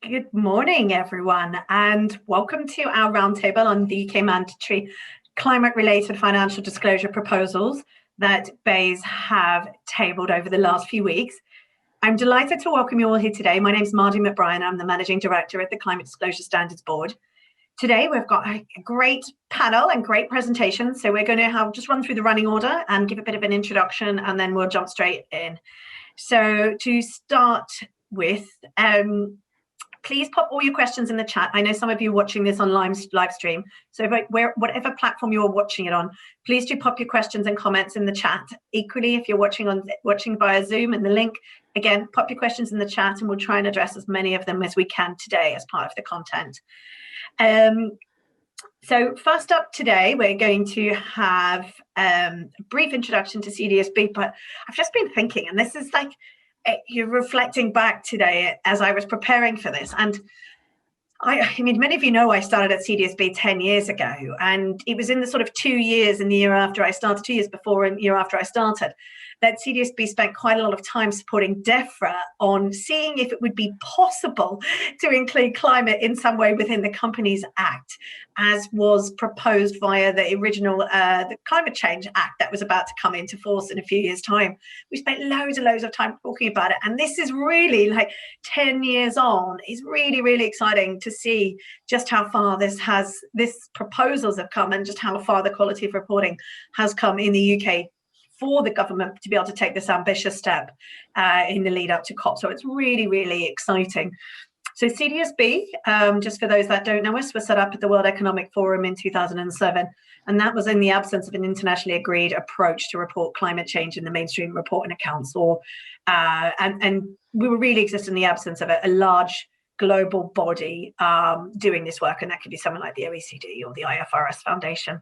Good morning, everyone, and welcome to our roundtable on the UK mandatory climate-related financial disclosure proposals that BEIS have tabled over the last few weeks. I'm delighted to welcome you all here today. My name is Mardi McBrien. I'm the Managing Director at the Climate Disclosure Standards Board. Today, we've got a great panel and great presentation. So we're going to just run through the running order and give a bit of an introduction, and then we'll jump straight in. So to start with, please pop all your questions in the chat. I know some of you are watching this on live stream. So whatever platform you're watching it on, please do pop your questions and comments in the chat. Equally, if you're watching via Zoom and the link, again, pop your questions in the chat and we'll try and address as many of them as we can today as part of the content. So first up today, we're going to have a brief introduction to Cdsb, but I've just been thinking, and this is like, you're reflecting back today as I was preparing for this, and I mean, many of you know I started at Cdsb 10 years ago, and it was in the sort of 2 years and the year after I started, 2 years before and year after I started, that Cdsb spent quite a lot of time supporting DEFRA on seeing if it would be possible to include climate in some way within the Companies Act, as was proposed via the original the Climate Change Act that was about to come into force in a few years' time. We spent loads and loads of time talking about it, and this is really, like, 10 years on, is really, really exciting to see just how far this proposals have come, and just how far the quality of reporting has come in the UK for the government to be able to take this ambitious step in the lead up to COP. So it's really, really exciting. So Cdsb, just for those that don't know us, was set up at the World Economic Forum in 2007, and that was in the absence of an internationally agreed approach to report climate change in the mainstream reporting accounts, and we will really exist in the absence of a large global body doing this work, and that could be someone like the OECD or the IFRS Foundation.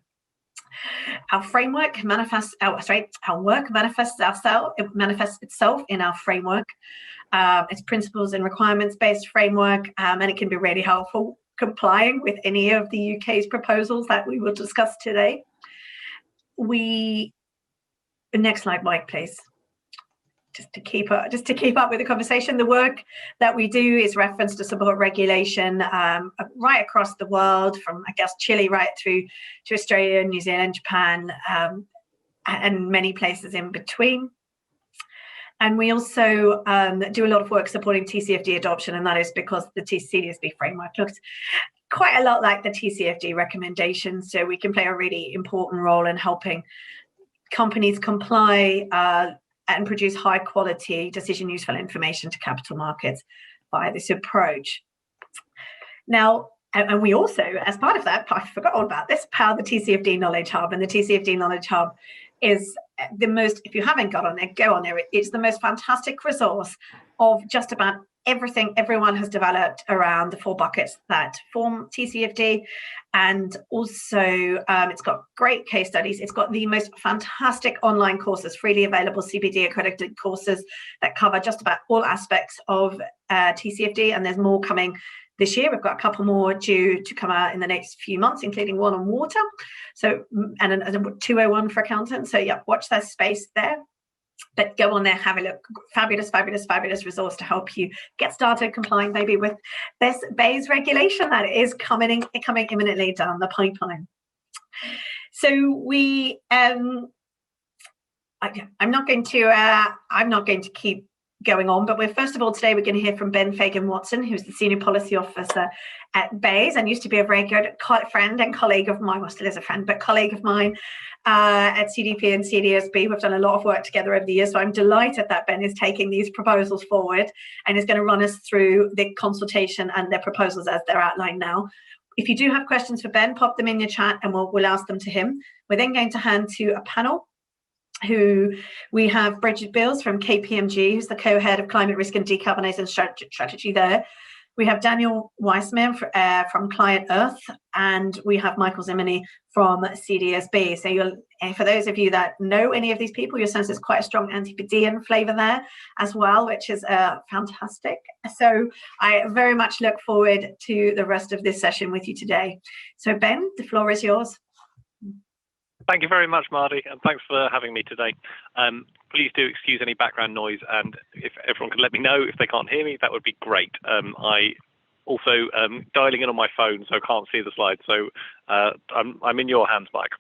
Our framework manifests itself in our framework. It's principles and requirements-based framework, and it can be really helpful complying with any of the UK's proposals that we will discuss today. Next slide, Mike, please. Just to keep up with the conversation, the work that we do is referenced to support regulation right across the world, from, I guess, Chile right through to Australia, New Zealand, Japan, and many places in between. And we also do a lot of work supporting Tcfd adoption, and that is because the Cdsb framework looks quite a lot like the Tcfd recommendations, so we can play a really important role in helping companies comply and produce high quality decision useful information to capital markets via this approach. Now, and we also, as part of that, I forgot all about this, power the Tcfd Knowledge Hub, and the Tcfd Knowledge Hub is the most, if you haven't got on there, go on there. It's the most fantastic resource of just about everything everyone has developed around the 4 buckets that form Tcfd. And also it's got great case studies. It's got the most fantastic online courses, freely available CPD accredited courses that cover just about all aspects of Tcfd, and there's more coming this year. We've got a couple more due to come out in the next few months, including one on water, so and a 201 for accountants. So yeah, watch that space there. But go on there, have a look. Fabulous, fabulous, fabulous resource to help you get started complying maybe with this BEIS regulation that is coming imminently down the pipeline. So I'm not going to keep going on, but first of all today we're going to hear from Ben Fagan-Watson, who's the Senior Policy Officer at BEIS and used to be a very good friend and colleague of mine, well, still is a friend, but colleague of mine at CDP and Cdsb. We've done a lot of work together over the years, so I'm delighted that Ben is taking these proposals forward and is going to run us through the consultation and their proposals as they're outlined now. If you do have questions for Ben, pop them in your chat and we'll ask them to him. We're then going to hand to a panel who we have Bridget Bills from KPMG, who's the co-head of climate risk and decarbonisation strategy there. We have Daniel Weissman from Client Earth, and we have Michael Zimini from Cdsb. So for those of you that know any of these people, you'll sense there's quite a strong Antipodean flavour there as well, which is fantastic. So I very much look forward to the rest of this session with you today. So Ben, the floor is yours. Thank you very much, Mardi, and thanks for having me today. Please do excuse any background noise, and if everyone could let me know if they can't hear me, that would be great. I also dialing in on my phone, so I can't see the slides. So I'm in your hands, Mike.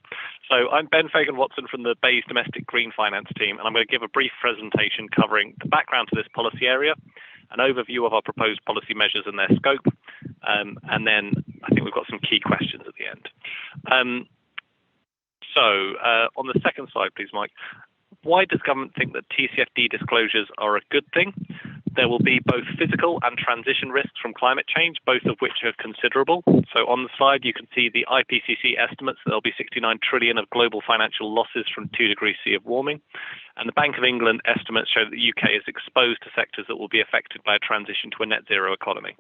So I'm Ben Fagan-Watson from the BEIS Domestic Green Finance team, and I'm going to give a brief presentation covering the background to this policy area, an overview of our proposed policy measures and their scope, and then I think we've got some key questions at the end. So on the second slide, please, Mike. Why does government think that Tcfd disclosures are a good thing? There will be both physical and transition risks from climate change, both of which are considerable. So on the slide, you can see the IPCC estimates that there'll be 69 trillion of global financial losses from 2 degrees C of warming. And the Bank of England estimates show that the UK is exposed to sectors that will be affected by a transition to a net zero economy.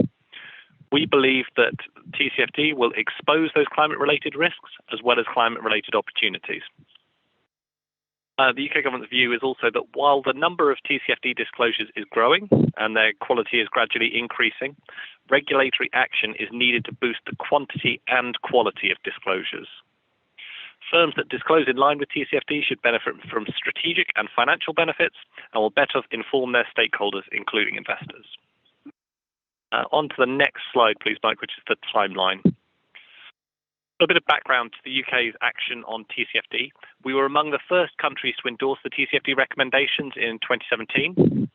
We believe that Tcfd will expose those climate-related risks as well as climate-related opportunities. The UK government's view is also that while the number of Tcfd disclosures is growing and their quality is gradually increasing, regulatory action is needed to boost the quantity and quality of disclosures. Firms that disclose in line with Tcfd should benefit from strategic and financial benefits and will better inform their stakeholders, including investors. On to the next slide, please, Mike, which is the timeline. A bit of background to the UK's action on Tcfd. We were among the first countries to endorse the Tcfd recommendations in 2017.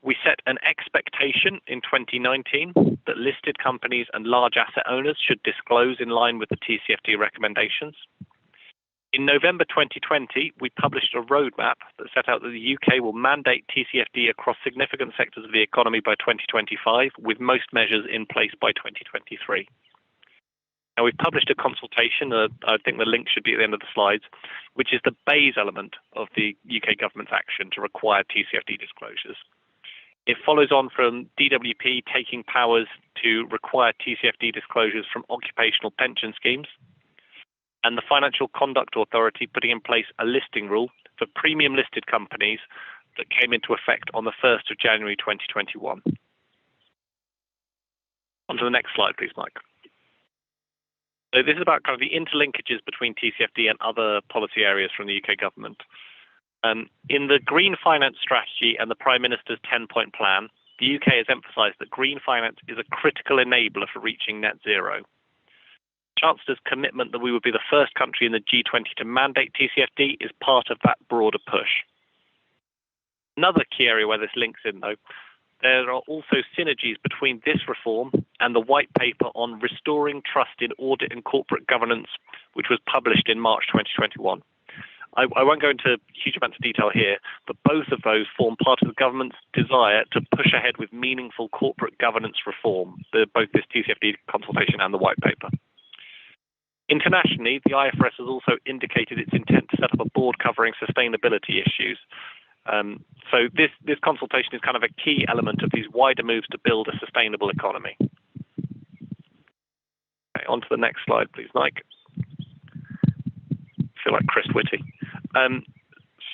We set an expectation in 2019 that listed companies and large asset owners should disclose in line with the Tcfd recommendations. In November 2020, we published a roadmap that set out that the UK will mandate Tcfd across significant sectors of the economy by 2025, with most measures in place by 2023. Now, we've published a consultation, I think the link should be at the end of the slides, which is the BEIS element of the UK government's action to require Tcfd disclosures. It follows on from DWP taking powers to require Tcfd disclosures from occupational pension schemes, and the Financial Conduct Authority putting in place a listing rule for premium listed companies that came into effect on the 1st of January 2021. On to the next slide, please, Mike. So this is about kind of the interlinkages between Tcfd and other policy areas from the UK government. In the Green Finance Strategy and the Prime Minister's 10-point plan, the UK has emphasised that green finance is a critical enabler for reaching net zero. Chancellor's commitment that we would be the first country in the G20 to mandate Tcfd is part of that broader push. Another key area where this links in, though, there are also synergies between this reform and the white paper on restoring trust in audit and corporate governance, which was published in March 2021. I won't go into huge amounts of detail here, but both of those form part of the government's desire to push ahead with meaningful corporate governance reform, both this Tcfd consultation and the white paper. Internationally, the IFRS has also indicated its intent to set up a board covering sustainability issues. So this consultation is kind of a key element of these wider moves to build a sustainable economy. Okay, on to the next slide, please, Mike. I feel like Chris Whitty.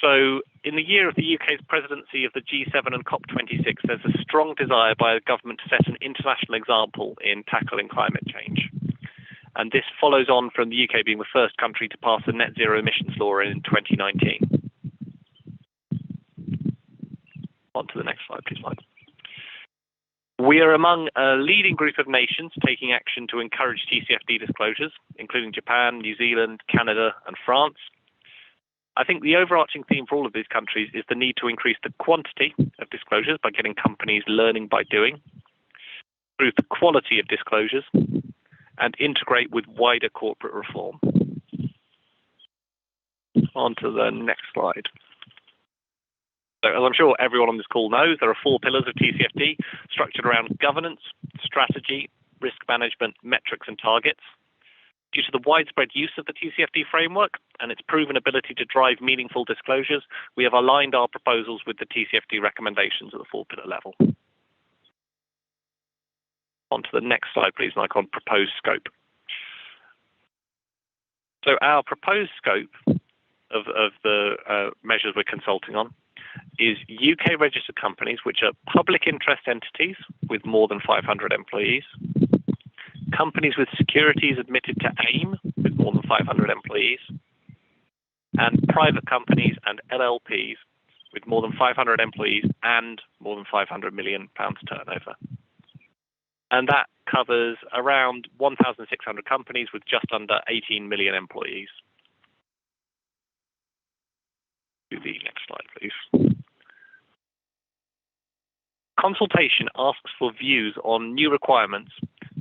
So in the year of the UK's presidency of the G7 and COP26, there's a strong desire by the government to set an international example in tackling climate change. And this follows on from the UK being the first country to pass the net zero emissions law in 2019. On to the next slide, please, Mike. We are among a leading group of nations taking action to encourage Tcfd disclosures, including Japan, New Zealand, Canada, and France. I think the overarching theme for all of these countries is the need to increase the quantity of disclosures by getting companies learning by doing, improve the quality of disclosures, and integrate with wider corporate reform. On to the next slide. So as I'm sure everyone on this call knows, there are 4 pillars of Tcfd structured around governance, strategy, risk management, metrics, and targets. Due to the widespread use of the Tcfd framework and its proven ability to drive meaningful disclosures, we have aligned our proposals with the Tcfd recommendations at the 4-pillar level. On to the next slide, please, Mike, on proposed scope. So our proposed scope of the measures we're consulting on is UK registered companies which are public interest entities with more than 500 employees, companies with securities admitted to AIM with more than 500 employees, and private companies and LLPs with more than 500 employees and more than £500 million turnover. And that covers around 1,600 companies with just under 18 million employees. Do the next slide, please. Consultation asks for views on new requirements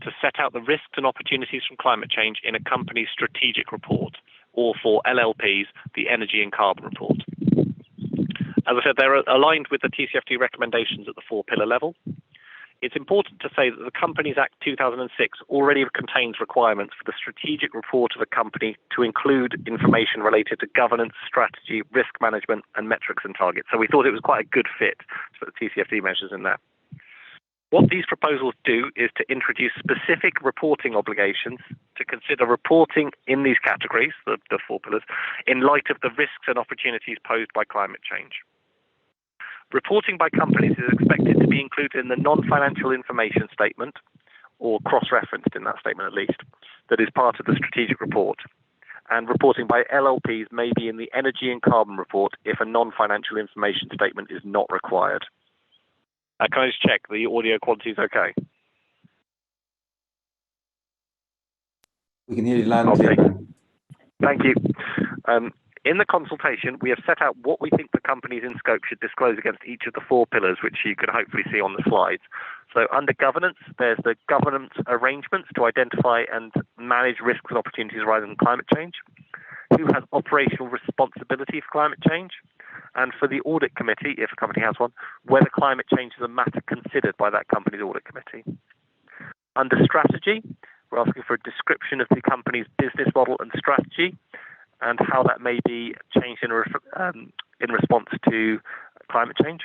to set out the risks and opportunities from climate change in a company's strategic report, or for LLPs, the Energy and Carbon Report. As I said, they're aligned with the TCFD recommendations at the 4-pillar level. It's important to say that the Companies Act 2006 already contains requirements for the strategic report of a company to include information related to governance, strategy, risk management, and metrics and targets. So we thought it was quite a good fit to put the TCFD measures in there. What these proposals do is to introduce specific reporting obligations to consider reporting in these categories, the 4 pillars, in light of the risks and opportunities posed by climate change. Reporting by companies is expected to be included in the non-financial information statement, or cross-referenced in that statement at least, that is part of the strategic report. And reporting by LLPs may be in the Energy and Carbon Report if a non-financial information statement is not required. Can I just check the audio quality is okay? We can hear you loud and clear. Okay. Thank you. In the consultation, we have set out what we think the companies in scope should disclose against each of the 4 pillars, which you can hopefully see on the slides. So under governance, there's the governance arrangements to identify and manage risks and opportunities arising from climate change. Who has operational responsibility for climate change? And for the audit committee, if a company has one, whether climate change is a matter considered by that company's audit committee. Under strategy, we're asking for a description of the company's business model and strategy, and how that may be changed in response to climate change.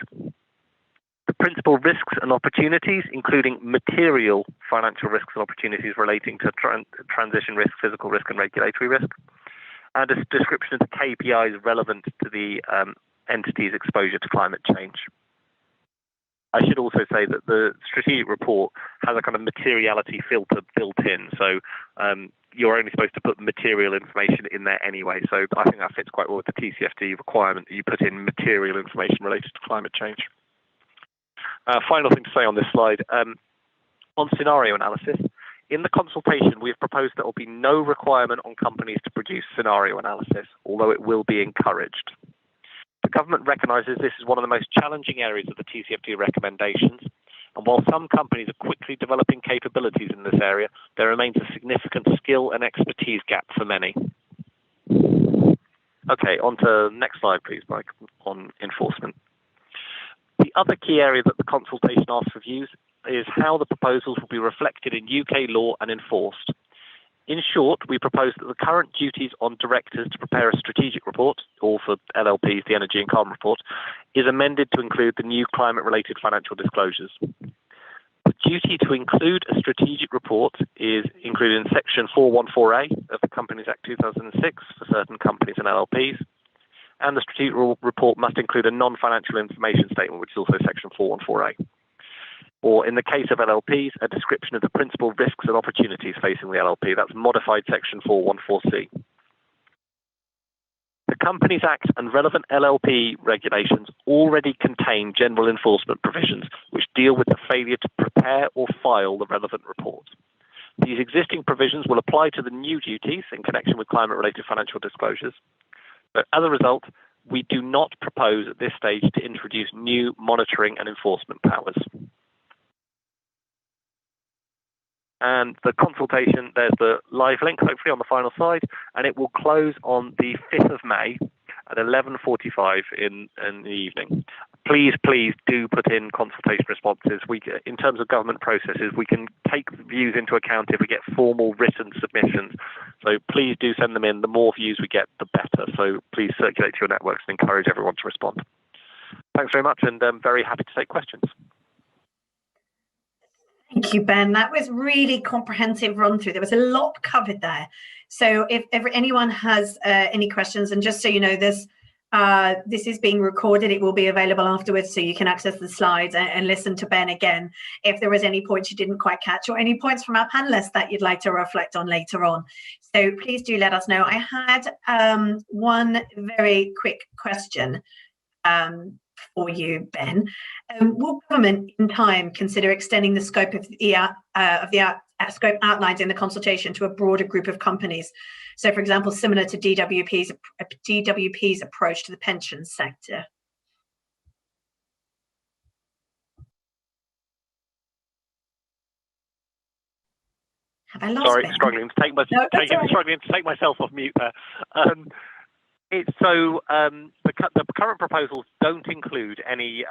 The principal risks and opportunities, including material financial risks and opportunities relating to transition risk, physical risk, and regulatory risk. And a description of the KPIs relevant to the entity's exposure to climate change. I should also say that the strategic report has a kind of materiality filter built in. So you're only supposed to put material information in there anyway. So I think that fits quite well with the TCFD requirement that you put in material information related to climate change. Final thing to say on this slide, on scenario analysis, in the consultation, we have proposed there will be no requirement on companies to produce scenario analysis, although it will be encouraged. The government recognises this is one of the most challenging areas of the TCFD recommendations, and while some companies are quickly developing capabilities in this area, there remains a significant skill and expertise gap for many. Okay, on to the next slide, please, Mike, on enforcement. The other key area that the consultation asks for views is how the proposals will be reflected in UK law and enforced. In short, we propose that the current duties on directors to prepare a strategic report, or for LLPs, the Energy and Carbon Report, is amended to include the new climate-related financial disclosures. The duty to include a strategic report is included in Section 414A of the Companies Act 2006 for certain companies and LLPs, and the strategic report must include a non-financial information statement, which is also Section 414A. Or in the case of LLPs, a description of the principal risks and opportunities facing the LLP. That's modified Section 414C. The Companies Act and relevant LLP regulations already contain general enforcement provisions which deal with the failure to prepare or file the relevant report. These existing provisions will apply to the new duties in connection with climate-related financial disclosures. But as a result, we do not propose at this stage to introduce new monitoring and enforcement powers. And the consultation, there's the live link, hopefully on the final slide, and it will close on the 5th of May at 11:45 in the evening. Please do put in consultation responses. In terms of government processes, we can take views into account if we get formal written submissions. So please do send them in. The more views we get, the better. So please circulate to your networks and encourage everyone to respond. Thanks very much, and I'm very happy to take questions. Thank you, Ben. That was really comprehensive run through. There was a lot covered there. So if anyone has any questions, and just so you know, this is being recorded, it will be available afterwards, so you can access the slides and listen to Ben again if there was any points you didn't quite catch, or any points from our panelists that you'd like to reflect on later on. So please do let us know. I had one very quick question for you, Ben. Will government in time consider extending the scope of the scope outlined in the consultation to a broader group of companies? So, for example, similar to DWP's approach to the pensions sector. Have I lost Sorry, Ben? struggling to take myself off mute there. The current proposals don't include any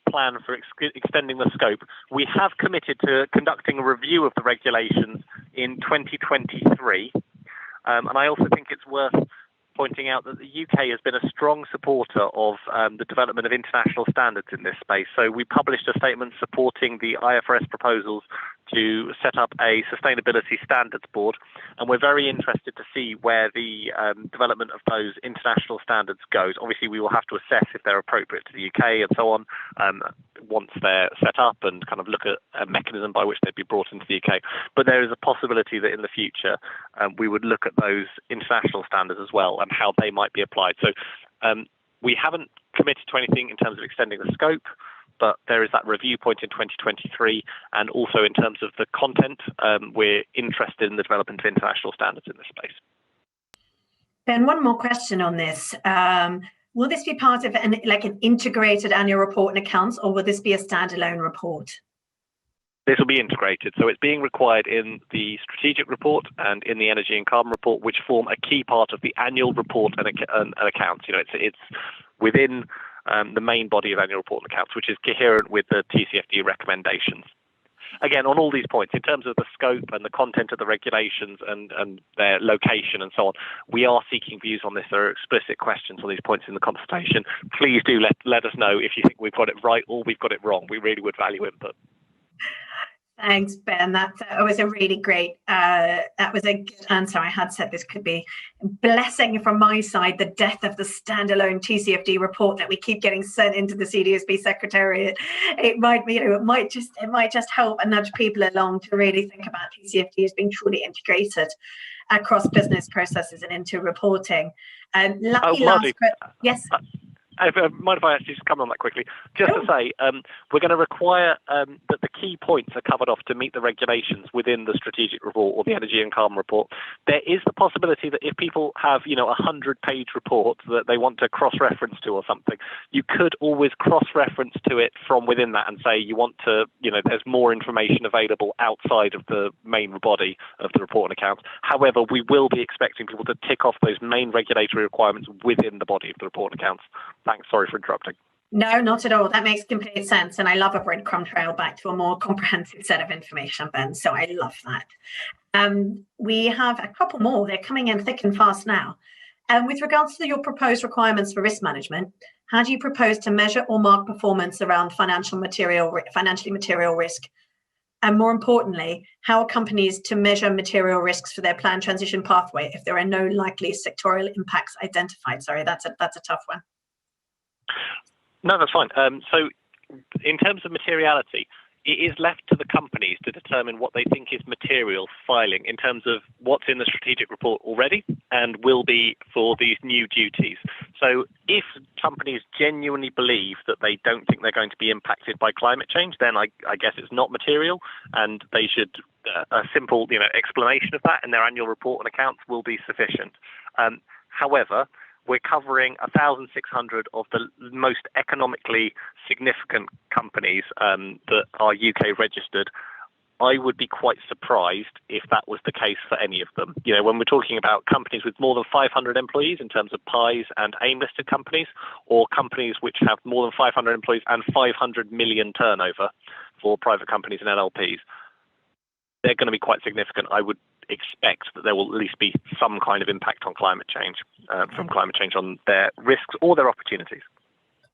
plan for extending the scope. We have committed to conducting a review of the regulations in 2023, and I also think it's worth pointing out that the UK has been a strong supporter of the development of international standards in this space. So we published a statement supporting the IFRS proposals to set up a sustainability standards board, and we're very interested to see where the development of those international standards goes. Obviously, we will have to assess if they're appropriate to the UK and so on once they're set up, and kind of look at a mechanism by which they'd be brought into the UK. But there is a possibility that in the future we would look at those international standards as well and how they might be applied. So we haven't committed to anything in terms of extending the scope, but there is that review point in 2023, and also in terms of the content, we're interested in the development of international standards in this space. Ben, one more question on this. Will this be part of an integrated annual report and accounts, or will this be a standalone report? This will be integrated, so it's being required in the strategic report and in the energy and carbon report, which form a key part of the annual report and accounts. You know, it's within the main body of annual report and accounts, which is coherent with the TCFD recommendations. Again, on all these points, in terms of the scope and the content of the regulations and their location and so on, we are seeking views on this. There are explicit questions on these points in the consultation. Please do let us know if you think we've got it right or we've got it wrong. We really would value input. Thanks, Ben. That was a really great, that was a good answer. I had said this could be a blessing from my side, the death of the standalone TCFD report that we keep getting sent into the Cdsb Secretariat. It might, it might just help and nudge people along to really think about TCFD as being truly integrated across business processes and into reporting. Yes. Mind if I actually just come on that quickly? Just to say, we're going to require that the key points are covered off to meet the regulations within the strategic report or the energy and carbon report. There is the possibility that if people have, a 100-page report that they want to cross-reference to or something, you could always cross-reference to it from within that and say you want to, there's more information available outside of the main body of the report and accounts. However, we will be expecting people to tick off those main regulatory requirements within the body of the report and accounts. Thanks. Sorry for interrupting. No, not at all. That makes complete sense. And I love a breadcrumb trail back to a more comprehensive set of information, Ben. So I love that. We have a couple more. They're coming in thick and fast now. With regards to your proposed requirements for risk management, how do you propose to measure or mark performance around financially material risk? And more importantly, how are companies to measure material risks for their planned transition pathway if there are no likely sectorial impacts identified? Sorry, that's a tough one. No, that's fine. So in terms of materiality, it is left to the companies to determine what they think is material filing in terms of what's in the strategic report already and will be for these new duties. So if companies genuinely believe that they don't think they're going to be impacted by climate change, then I guess it's not material, and they should a simple explanation of that in their annual report and accounts will be sufficient. However, we're covering 1,600 of the most economically significant companies that are UK registered. I would be quite surprised if that was the case for any of them. When we're talking about companies with more than 500 employees in terms of PIEs and AIM-listed companies, or companies which have more than 500 employees and 500 million turnover for private companies and LLPs, they're going to be quite significant. I would expect that there will at least be some kind of impact on climate change, from climate change on their risks or their opportunities.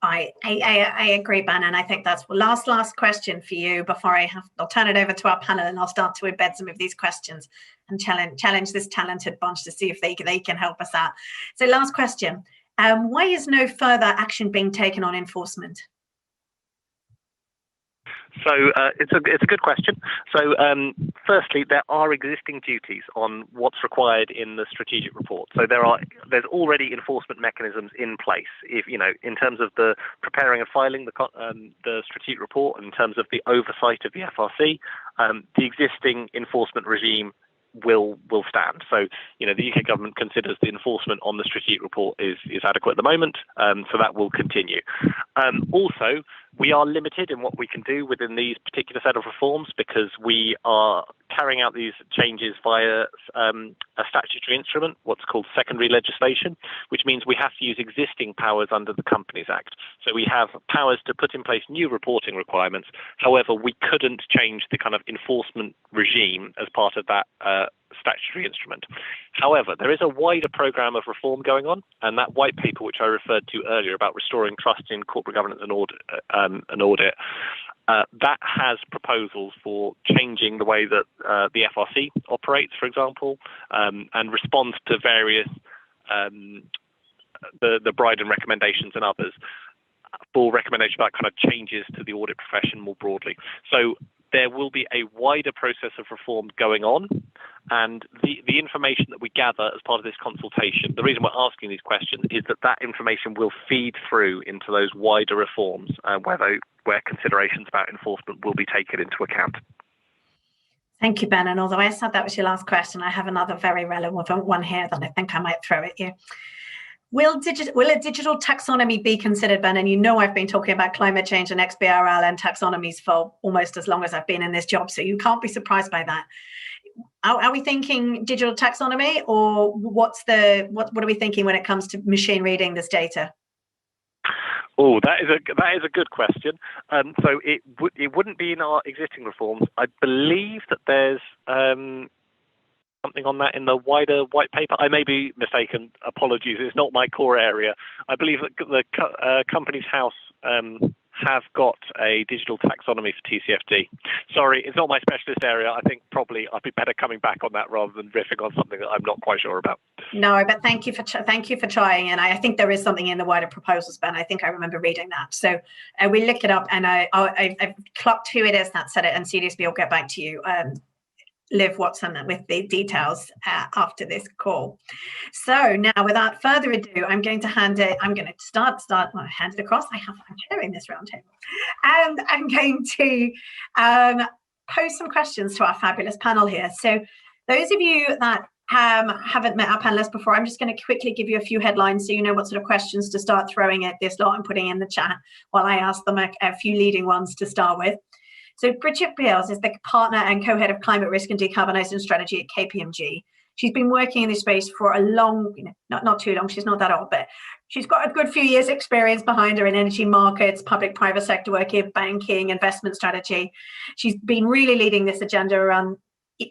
I agree, Ben, and I think that's the last question for you before I'll turn it over to our panel, and I'll start to embed some of these questions and challenge this talented bunch to see if they can help us out. So last question, why is no further action being taken on enforcement? So it's a good question. So firstly, there are existing duties on what's required in the strategic report. So there's already enforcement mechanisms in place. If in terms of the preparing and filing the strategic report, and in terms of the oversight of the FRC, the existing enforcement regime will stand. So the UK government considers the enforcement on the strategic report is adequate at the moment, so that will continue. Also, we are limited in what we can do within these particular set of reforms because we are carrying out these changes via a statutory instrument, what's called secondary legislation, which means we have to use existing powers under the Companies Act. So we have powers to put in place new reporting requirements. However, we couldn't change the kind of enforcement regime as part of that statutory instrument. However, there is a wider programme of reform going on, and that white paper which I referred to earlier about restoring trust in corporate governance and audit, that has proposals for changing the way that the FRC operates, for example, and responds to various the Bryden recommendations and others for recommendation about kind of changes to the audit profession more broadly. So there will be a wider process of reform going on, and the information that we gather as part of this consultation, the reason we're asking these questions is that information will feed through into those wider reforms where considerations about enforcement will be taken into account. Thank you, Ben. And although I said that was your last question, I have another very relevant one here that I think I might throw at you. Will a digital taxonomy be considered, Ben? And I've been talking about climate change and XBRL and taxonomies for almost as long as I've been in this job, so you can't be surprised by that. Are we thinking digital taxonomy, or what are we thinking when it comes to machine reading this data? Oh, that is a good question. So it wouldn't be in our existing reforms. I believe that there's something on that in the wider white paper. I may be mistaken. Apologies. It's not my core area. I believe that the Companies House have got a digital taxonomy for Tcfd. Sorry, it's not my specialist area. I think probably I'd be better coming back on that rather than riffing on something that I'm not quite sure about. No, but thank you for trying. And I think there is something in the wider proposals, Ben. I think I remember reading that. So we look it up, and I've clocked who it is that said it, and Cdsb will get back to you. Liv Watson with the details after this call. So now, without further ado, I'm going to hand it across. I'm chairing this roundtable, and I'm going to pose some questions to our fabulous panel here. So those of you that haven't met our panelists before, I'm just going to quickly give you a few headlines so you know what sort of questions to start throwing at this lot and putting in the chat while I ask them a few leading ones to start with. So Bridget Beals is the partner and co-head of climate risk and decarbonisation strategy at KPMG. She's been working in this space for a long, not too long, she's not that old, but she's got a good few years experience behind her in energy markets, public-private sector work in banking, investment strategy. She's been really leading this agenda around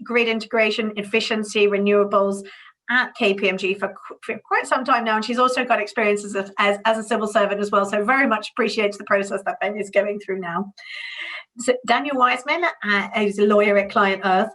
grid integration, efficiency, renewables at KPMG for quite some time now. And she's also got experiences as a civil servant as well. So very much appreciates the process that Ben is going through now. So Daniel Wiseman is a lawyer at Client Earth.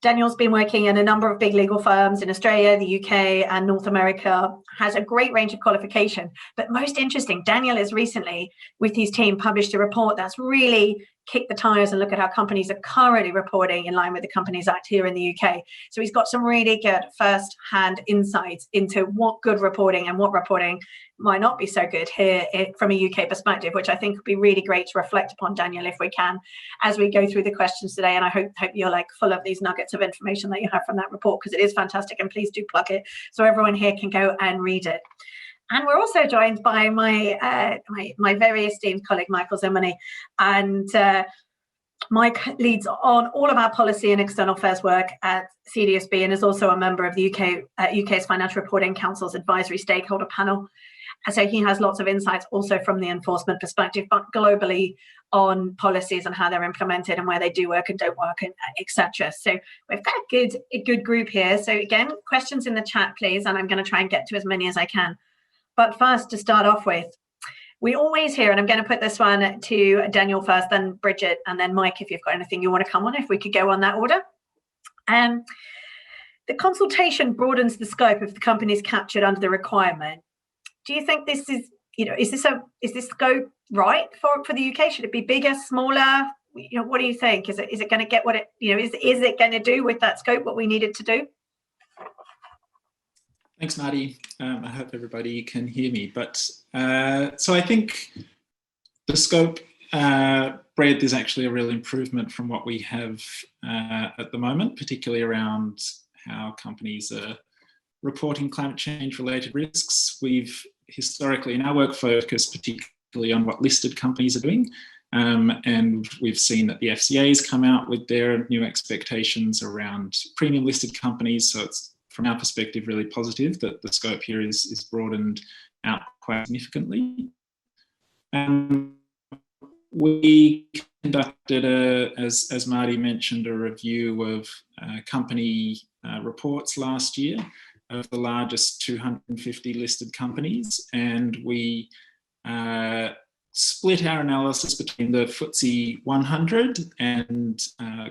Daniel's been working in a number of big legal firms in Australia, the UK, and North America, has a great range of qualification. But most interesting, Daniel has recently, with his team, published a report that's really kicked the tires and look at how companies are currently reporting in line with the Companies Act here in the UK. So he's got some really good first-hand insights into what good reporting and what reporting might not be so good here from a UK perspective, which I think would be really great to reflect upon, Daniel, if we can, as we go through the questions today. And I hope you're full of these nuggets of information that you have from that report, because it is fantastic, and please do plug it so everyone here can go and read it. And we're also joined by my very esteemed colleague, Michael Zimmerny. And Mike leads on all of our policy and external affairs work at Cdsb, and is also a member of the UK's Financial Reporting Council's advisory stakeholder panel. And so he has lots of insights also from the enforcement perspective, but globally on policies and how they're implemented and where they do work and don't work, and etc. So we've got a good group here. So again, questions in the chat, please, and I'm going to try and get to as many as I can. But first, to start off with, we always hear, and I'm going to put this one to Daniel first, then Bridget, and then Mike, if you've got anything you want to come on, if we could go on that order. The consultation broadens the scope of the companies captured under the requirement. Do you think this is, is this scope right for the UK? Should it be bigger, smaller? what do you think? Is it going to get what it, is it going to do with that scope what we need it to do? Thanks, Marty. I hope everybody can hear me. But so I think the scope breadth is actually a real improvement from what we have at the moment, particularly around how companies are reporting climate change related risks. We've historically in our work focused particularly on what listed companies are doing. And we've seen that the FCA has come out with their new expectations around premium listed companies. So it's, from our perspective, really positive that the scope here is broadened out quite significantly. We conducted, as Marty mentioned, a review of company reports last year of the largest 250 listed companies, and we split our analysis between the FTSE 100 and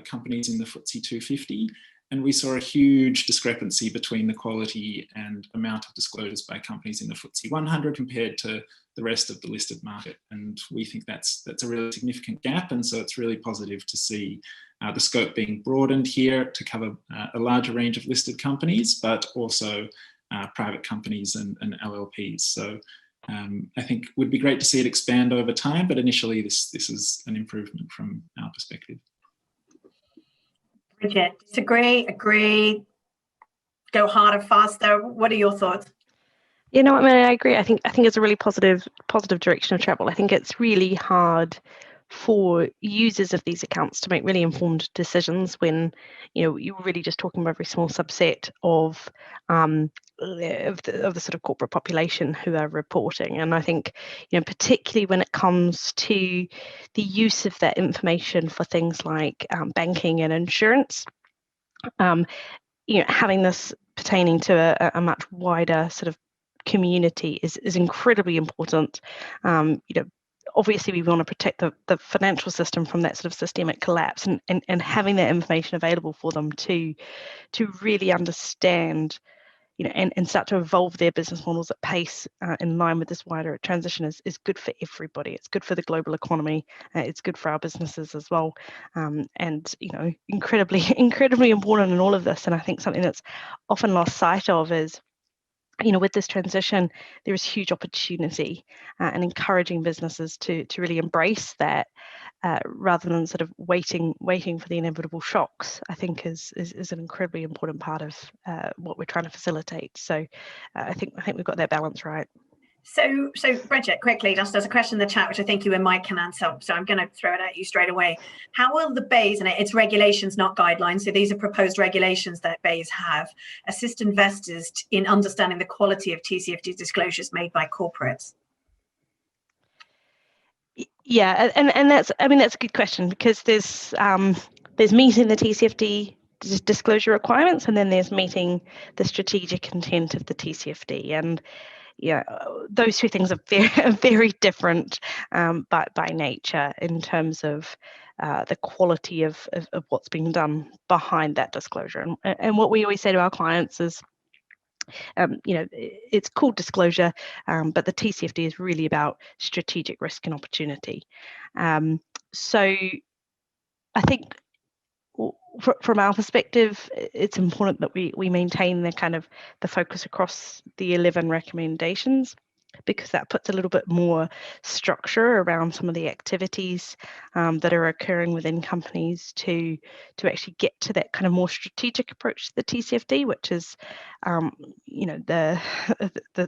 companies in the FTSE 250, and we saw a huge discrepancy between the quality and amount of disclosures by companies in the FTSE 100 compared to the rest of the listed market. And we think that's a really significant gap, and so it's really positive to see the scope being broadened here to cover a larger range of listed companies, but also private companies and LLPs. So I think it would be great to see it expand over time, but initially this is an improvement from our perspective. Bridget, disagree, agree, go harder, faster? What are your thoughts? I mean, I agree. I think it's a really positive direction of travel. I think it's really hard for users of these accounts to make really informed decisions when you're really just talking about a very small subset of the sort of corporate population who are reporting. And I think particularly when it comes to the use of that information for things like banking and insurance, having this pertaining to a much wider sort of community is incredibly important. Obviously we want to protect the financial system from that sort of systemic collapse, and having that information available for them to really understand and start to evolve their business models at pace in line with this wider transition is good for everybody. It's good for the global economy. It's good for our businesses as well. And incredibly important in all of this. And I think something that's often lost sight of is with this transition, there is huge opportunity and encouraging businesses to really embrace that rather than sort of waiting for the inevitable shocks, I think is an incredibly important part of what we're trying to facilitate. So I think we've got that balance right. So Bridget, quickly, just as a question in the chat, which I think you and Mike can answer, so I'm going to throw it at you straight away. How will the BEIS, and it's regulations, not guidelines, so these are proposed regulations that BEIS have, assist investors in understanding the quality of TCFD disclosures made by corporates? Yeah, and that's a good question, because there's meeting the TCFD disclosure requirements, and then there's meeting the strategic intent of the TCFD, and those two things are very different by nature in terms of the quality of what's being done behind that disclosure. And what we always say to our clients is, it's called disclosure, but the TCFD is really about strategic risk and opportunity. So I think from our perspective, it's important that we maintain the focus across the 11 recommendations, because that puts a little bit more structure around some of the activities that are occurring within companies to actually get to that kind of more strategic approach to the TCFD, which is the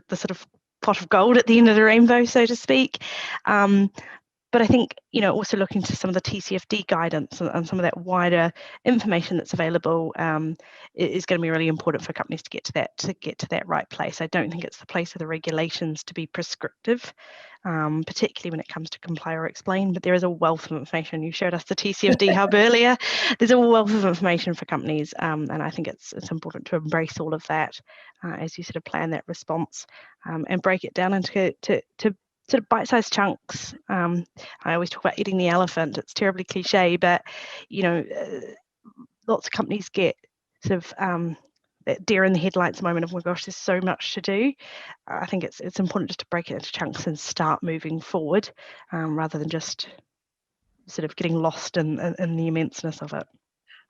sort of pot of gold at the end of the rainbow, so to speak. But I think, also looking to some of the TCFD guidance and some of that wider information that's available is going to be really important for companies to get to that right place. I don't think it's the place of the regulations to be prescriptive, particularly when it comes to comply or explain. But there is a wealth of information. You showed us the TCFD hub earlier. There's a wealth of information for companies, and I think it's important to embrace all of that as you sort of plan that response and break it down into sort of bite-sized chunks. I always talk about eating the elephant. It's terribly cliche, but lots of companies get sort of that deer in the headlights moment of, oh my gosh, there's so much to do. I think it's important just to break it into chunks and start moving forward, rather than just sort of getting lost in the immenseness of it.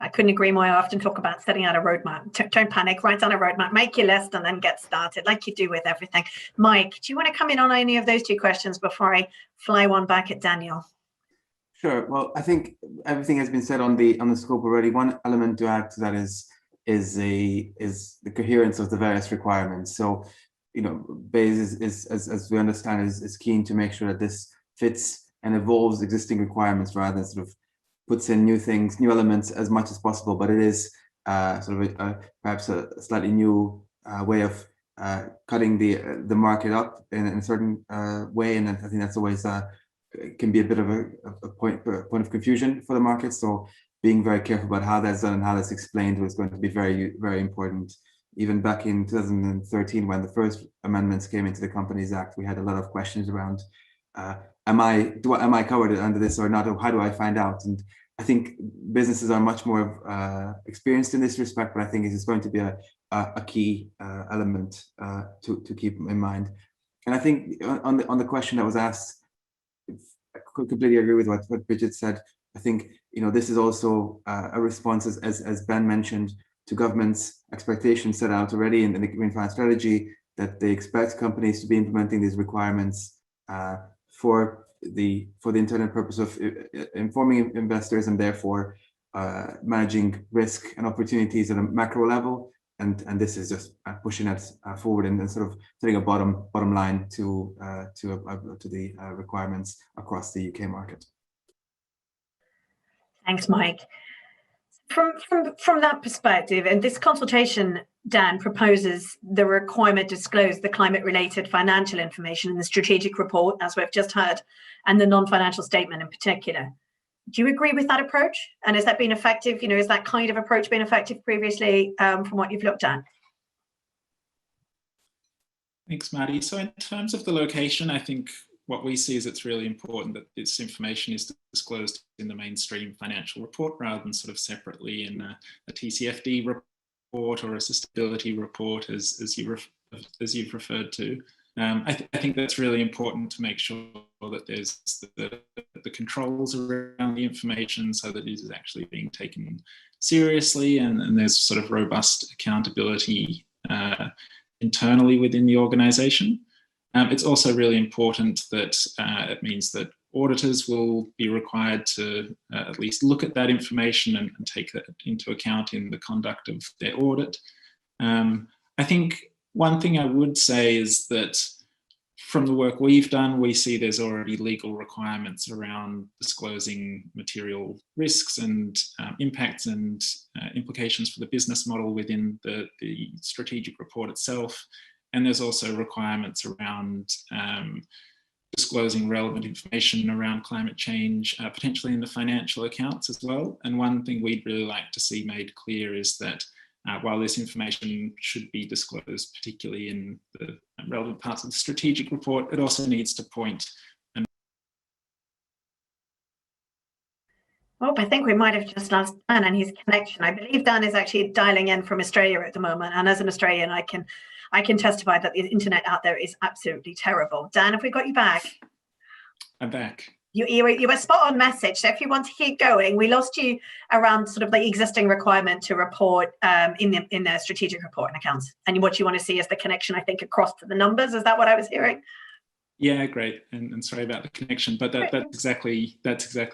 I couldn't agree more. I often talk about setting out a roadmap. Don't panic, write down a roadmap, make your list, and then get started like you do with everything. Mike, do you want to come in on any of those two questions before I fly one back at Daniel? Sure. Well, I think everything has been said on the scope already. One element to add to that is the coherence of the various requirements. So, you know, BEIS is as we understand, is keen to make sure that this fits and evolves existing requirements rather than sort of puts in new things, new elements as much as possible. But it is sort of perhaps a slightly new way of cutting the market up in a certain way, and I think that's always can be a bit of a point of confusion for the market. So being very careful about how that's done and how that's explained was going to be very important. Even back in 2013, when the first amendments came into the Companies Act, we had a lot of questions around am I covered under this or not, or how do I find out? And I think businesses are much more experienced in this respect, but I think it is going to be a key element to keep in mind. And I think on the question that was asked, I completely agree with what Bridget said. I think, you know, this is also a response, as Ben mentioned, to government's expectations set out already in the Green Finance Strategy, that they expect companies to be implementing these requirements for the intended purpose of informing investors and therefore managing risk and opportunities at a macro level. And this is just pushing it forward and sort of setting a bottom line to the requirements across the UK market. Thanks, Mike. From that perspective, and this consultation, Dan, proposes the requirement to disclose the climate-related financial information in the strategic report, as we've just heard, and the non-financial statement in particular. Do you agree with that approach? And has that been effective? You know, is that kind of approach been effective previously from what you've looked at? Thanks, Maddie. So in terms of the location, I think what we see is it's really important that this information is disclosed in the mainstream financial report rather than sort of separately in a Tcfd report or a sustainability report, as you've referred to. I think that's really important to make sure that there's the controls around the information so that it is actually being taken seriously and there's sort of robust accountability internally within the organisation. It's also really important that it means that auditors will be required to at least look at that information and take that into account in the conduct of their audit. I think one thing I would say is that from the work we've done, we see there's already legal requirements around disclosing material risks and impacts and implications for the business model within the strategic report itself. And there's also requirements around disclosing relevant information around climate change, potentially in the financial accounts as well. And one thing we'd really like to see made clear is that while this information should be disclosed, particularly in the relevant parts of the strategic report, it also needs to point. Oh, I think we might have just lost Dan and his connection. I believe Dan is actually dialing in from Australia at the moment. And as an Australian, I can testify that the internet out there is absolutely terrible. Dan, have we got you back? I'm back. You were spot on message. So if you want to keep going, we lost you around sort of the existing requirement to report in the strategic report and accounts. And what you want to see is the connection, I think, across to the numbers. Is that what I was hearing? Yeah, great. And sorry about the connection, but that's exactly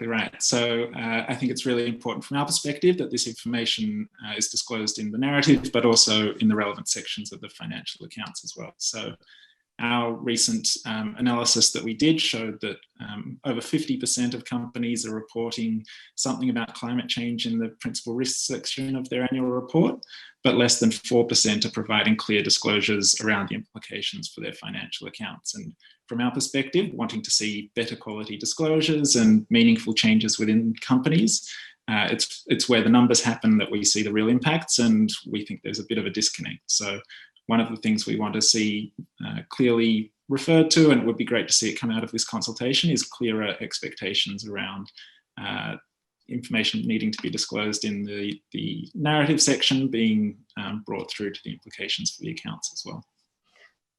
right. So I think it's really important from our perspective that this information is disclosed in the narrative, but also in the relevant sections of the financial accounts as well. So our recent analysis that we did showed that over 50% of companies are reporting something about climate change in the principal risks section of their annual report, but less than 4% are providing clear disclosures around the implications for their financial accounts. And from our perspective, wanting to see better quality disclosures and meaningful changes within companies, it's where the numbers happen that we see the real impacts, and we think there's a bit of a disconnect. So one of the things we want to see clearly referred to, and it would be great to see it come out of this consultation, is clearer expectations around information needing to be disclosed in the narrative section being brought through to the implications for the accounts as well.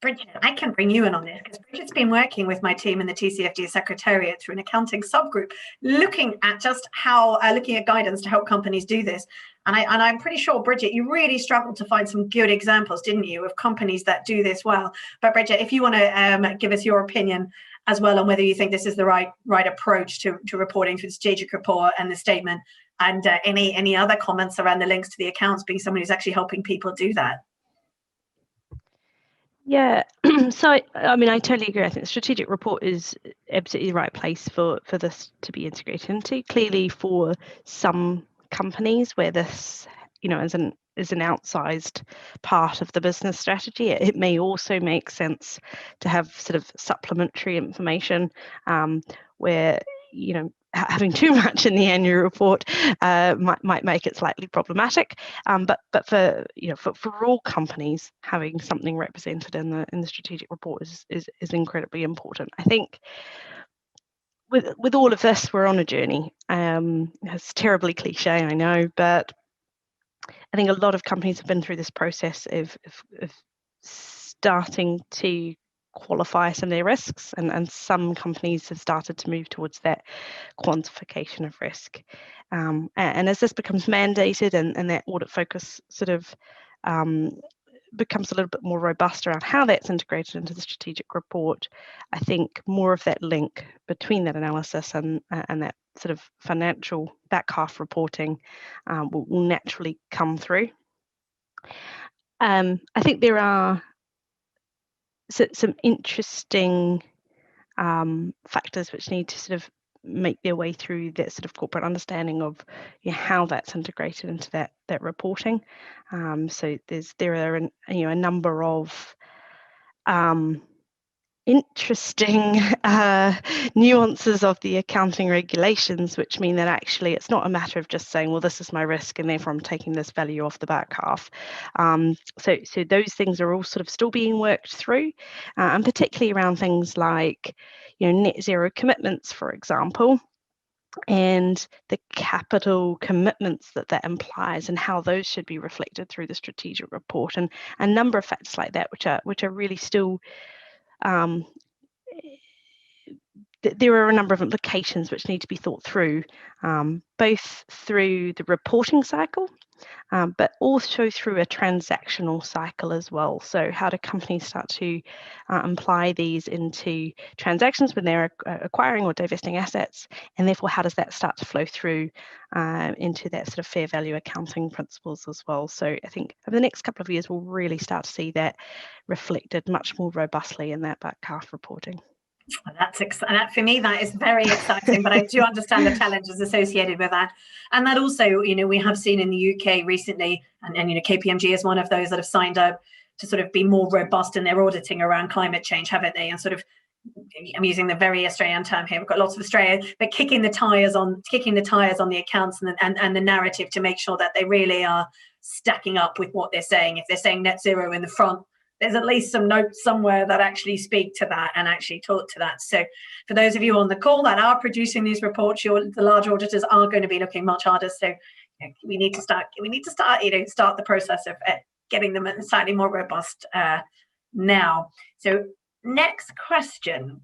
Bridget, I can bring you in on this because Bridget's been working with my team in the TCFD Secretariat through an accounting subgroup, looking at just how, looking at guidance to help companies do this. And I'm pretty sure, Bridget, you really struggled to find some good examples, didn't you, of companies that do this well. But Bridget, if you want to give us your opinion as well on whether you think this is the right approach to reporting through the strategic report and the statement, and any other comments around the links to the accounts, being someone who's actually helping people do that. Yeah, so I mean, I totally agree. I think the strategic report is absolutely the right place for this to be integrated into. Clearly, for some companies where this, is an outsized part of the business strategy, it may also make sense to have sort of supplementary information where, having too much in the annual report might make it slightly problematic. But for all companies, having something represented in the strategic report is incredibly important. I think with all of this, we're on a journey. It's terribly cliche, I know, but I think a lot of companies have been through this process of starting to qualify some of their risks, and some companies have started to move towards that quantification of risk. And as this becomes mandated and that audit focus sort of becomes a little bit more robust around how that's integrated into the strategic report, I think more of that link between that analysis and that sort of financial back half reporting will naturally come through. I think there are some interesting factors which need to sort of make their way through that sort of corporate understanding of how that's integrated into that reporting. So there are a number of interesting nuances of the accounting regulations, which mean that actually it's not a matter of just saying, well, this is my risk and therefore I'm taking this value off the back half. So those things are all sort of still being worked through, and particularly around things like net zero commitments, for example, and the capital commitments that implies and how those should be reflected through the strategic report, and a number of factors like that which are really still there are a number of implications which need to be thought through, both through the reporting cycle, but also through a transactional cycle as well. So how do companies start to apply these into transactions when they're acquiring or divesting assets, and therefore how does that start to flow through into that sort of fair value accounting principles as well. So I think over the next couple of years we'll really start to see that reflected much more robustly in that back half reporting. That for me, that is very exciting, but I do understand the challenges associated with that. And that also, we have seen in the UK recently, and KPMG is one of those that have signed up to sort of be more robust in their auditing around climate change, haven't they? And sort of, I'm using the very Australian term here, we've got lots of Australia, but kicking the tires on the accounts and the narrative to make sure that they really are stacking up with what they're saying. If they're saying net zero in the front, there's at least some notes somewhere that actually speak to that and actually talk to that. So for those of you on the call that are producing these reports, the large auditors are going to be looking much harder. So we need to start the process of getting them slightly more robust now. So next question,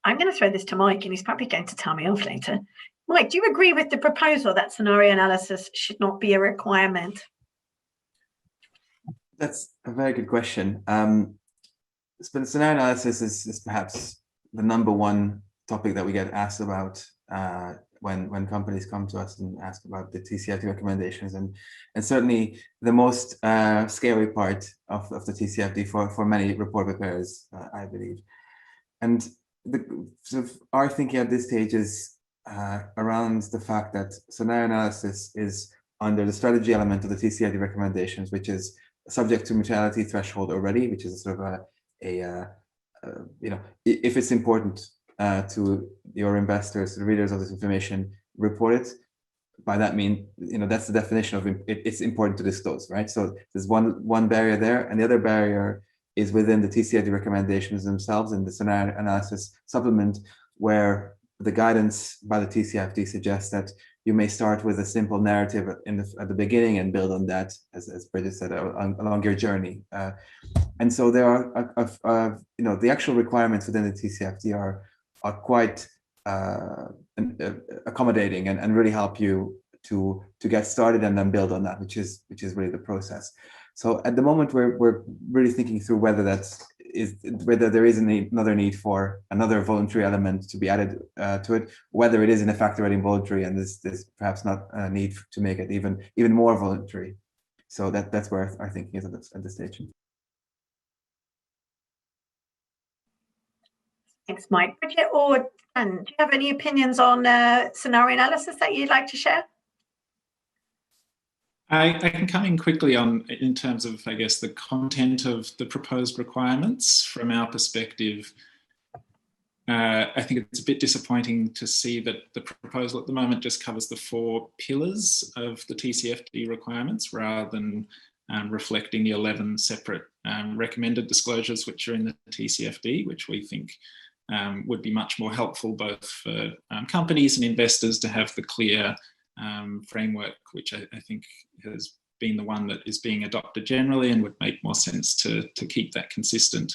I'm going to throw this to Mike, and he's probably going to tell me off later. Mike, do you agree with the proposal that scenario analysis should not be a requirement? That's a very good question. Scenario analysis is perhaps the number one topic that we get asked about when companies come to us and ask about the TCFD recommendations, and certainly the most scary part of the TCFD for many report preparers, I believe. And our thinking at this stage is around the fact that scenario analysis is under the strategy element of the TCFD recommendations, which is subject to materiality threshold already, which is sort of if it's important to your investors, the readers of this information, report it. By that mean, that's the definition of it's important to disclose, right? So there's one barrier there, and the other barrier is within the TCFD recommendations themselves in the scenario analysis supplement, where the guidance by the TCFD suggests that you may start with a simple narrative at the beginning and build on that, as Bridget said, along your journey. And so there are, the actual requirements within the TCFD are quite accommodating and really help you to get started and then build on that, which is really the process. So at the moment, we're really thinking through whether there is another need for another voluntary element to be added to it, whether it is in fact already voluntary, and there's perhaps not a need to make it even more voluntary. So that's where our thinking is at this stage. Thanks, Mike. Bridget or Dan, do you have any opinions on scenario analysis that you'd like to share? I can come in quickly in terms of, I guess, the content of the proposed requirements. From our perspective, I think it's a bit disappointing to see that the proposal at the moment just covers the 4 pillars of the TCFD requirements rather than reflecting the 11 separate recommended disclosures which are in the TCFD, which we think would be much more helpful both for companies and investors to have the clear framework, which I think has been the one that is being adopted generally and would make more sense to keep that consistent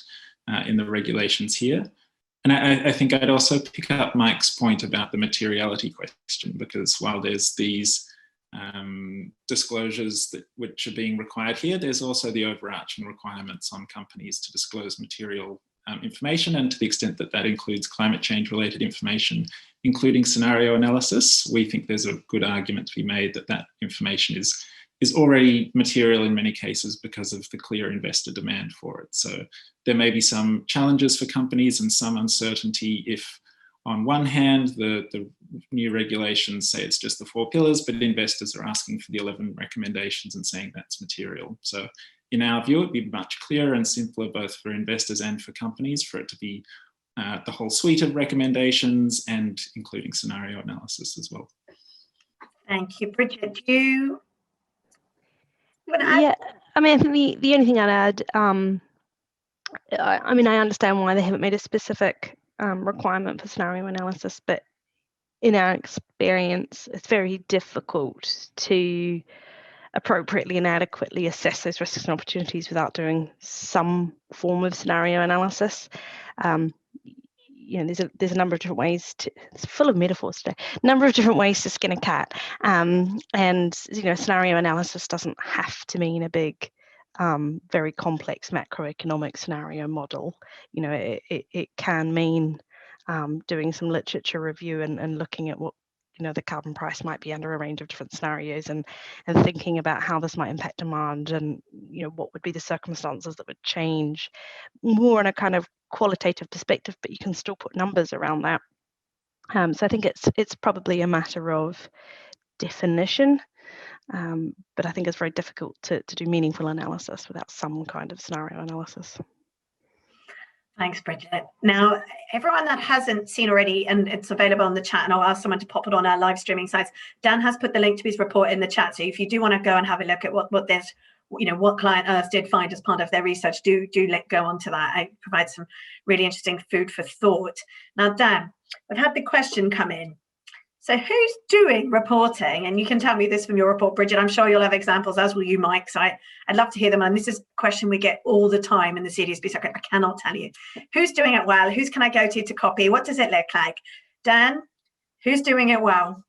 in the regulations here. And I think I'd also pick up Mike's point about the materiality question, because while there's these disclosures which are being required here, there's also the overarching requirements on companies to disclose material information, and to the extent that that includes climate change related information, including scenario analysis, we think there's a good argument to be made that that information is already material in many cases because of the clear investor demand for it. So there may be some challenges for companies and some uncertainty if, on one hand, the new regulations say it's just the 4 pillars, but investors are asking for the 11 recommendations and saying that's material. So in our view, it'd be much clearer and simpler both for investors and for companies for it to be the whole suite of recommendations and including scenario analysis as well. Thank you. Bridget, do you want to add? Yeah, I mean, I think the only thing I'd add, I mean, I understand why they haven't made a specific requirement for scenario analysis, but in our experience, it's very difficult to appropriately and adequately assess those risks and opportunities without doing some form of scenario analysis. There's a number of different ways to, it's full of metaphors today, a number of different ways to skin a cat. And scenario analysis doesn't have to mean a big, very complex macroeconomic scenario model. It can mean doing some literature review and looking at what the carbon price might be under a range of different scenarios and thinking about how this might impact demand and what would be the circumstances that would change more in a kind of qualitative perspective, but you can still put numbers around that. So I think it's probably a matter of definition, but I think it's very difficult to do meaningful analysis without some kind of scenario analysis. Thanks, Bridget. Now, everyone that hasn't seen already, and it's available on the chat, and I'll ask someone to pop it on our live streaming sites. Dan has put the link to his report in the chat, so if you do want to go and have a look at what Client Earth did find as part of their research, do go on to that. It provides some really interesting food for thought. Now, Dan, I've had the question come in. So who's doing reporting? And you can tell me this from your report, Bridget. I'm sure you'll have examples, as will you, Mike. So I'd love to hear them. And this is a question we get all the time in the Cdsb. So I cannot tell you. Who's doing it well? Who's can I go to copy? What does it look like? Dan, who's doing it well?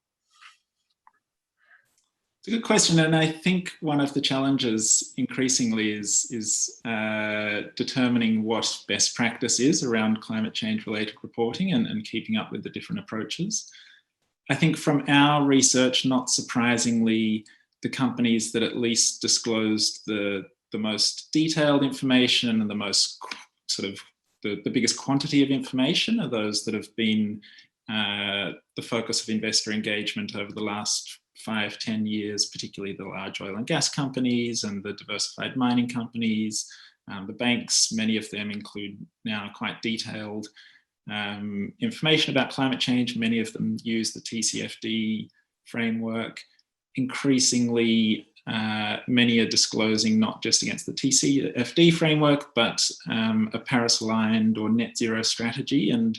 It's a good question. And I think one of the challenges increasingly is determining what best practice is around climate change related reporting and keeping up with the different approaches. I think from our research, not surprisingly, the companies that at least disclosed the most detailed information and the most sort of the biggest quantity of information are those that have been the focus of investor engagement over the last 5-10 years, particularly the large oil and gas companies and the diversified mining companies. The banks, many of them include now quite detailed information about climate change. Many of them use the TCFD framework. Increasingly, many are disclosing not just against the TCFD framework, but a Paris-aligned or net zero strategy. And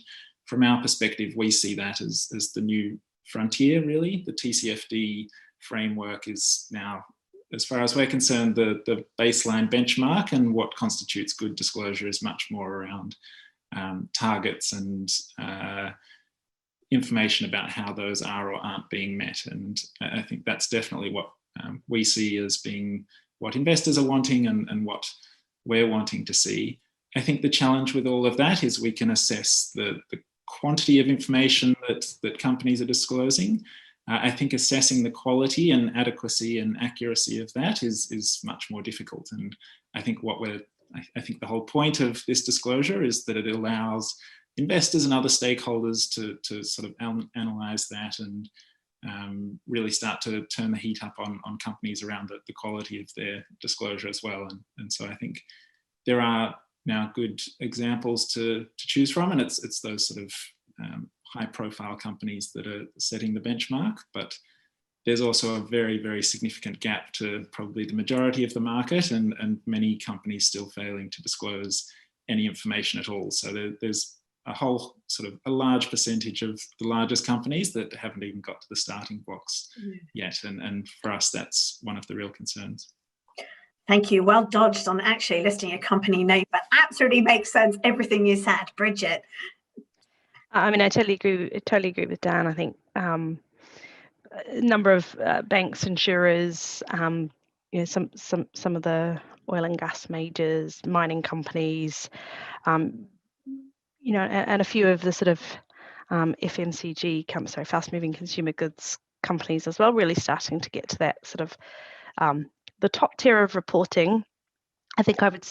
from our perspective, we see that as the new frontier, really. The TCFD framework is now, as far as we're concerned, the baseline benchmark, and what constitutes good disclosure is much more around targets and information about how those are or aren't being met. And I think that's definitely what we see as being what investors are wanting and what we're wanting to see. I think the challenge with all of that is we can assess the quantity of information that companies are disclosing. I think assessing the quality and adequacy and accuracy of that is much more difficult. And I think I think the whole point of this disclosure is that it allows investors and other stakeholders to sort of analyze that and really start to turn the heat up on companies around the quality of their disclosure as well. And so I think there are now good examples to choose from, and it's those sort of high profile companies that are setting the benchmark, but there's also a very, very significant gap to probably the majority of the market, and many companies still failing to disclose any information at all. So there's a whole sort of a large percentage of the largest companies that haven't even got to the starting blocks yet. And for us, that's one of the real concerns. Thank you. Well dodged on actually listing a company name, but absolutely makes sense, everything you said. Bridget. I mean, I totally agree with Dan. I think a number of banks, insurers, you know, some of the oil and gas majors, mining companies, you know, and a few of the sort of FMCG, fast-moving consumer goods companies as well, really starting to get to that sort of the top tier of reporting. I think I would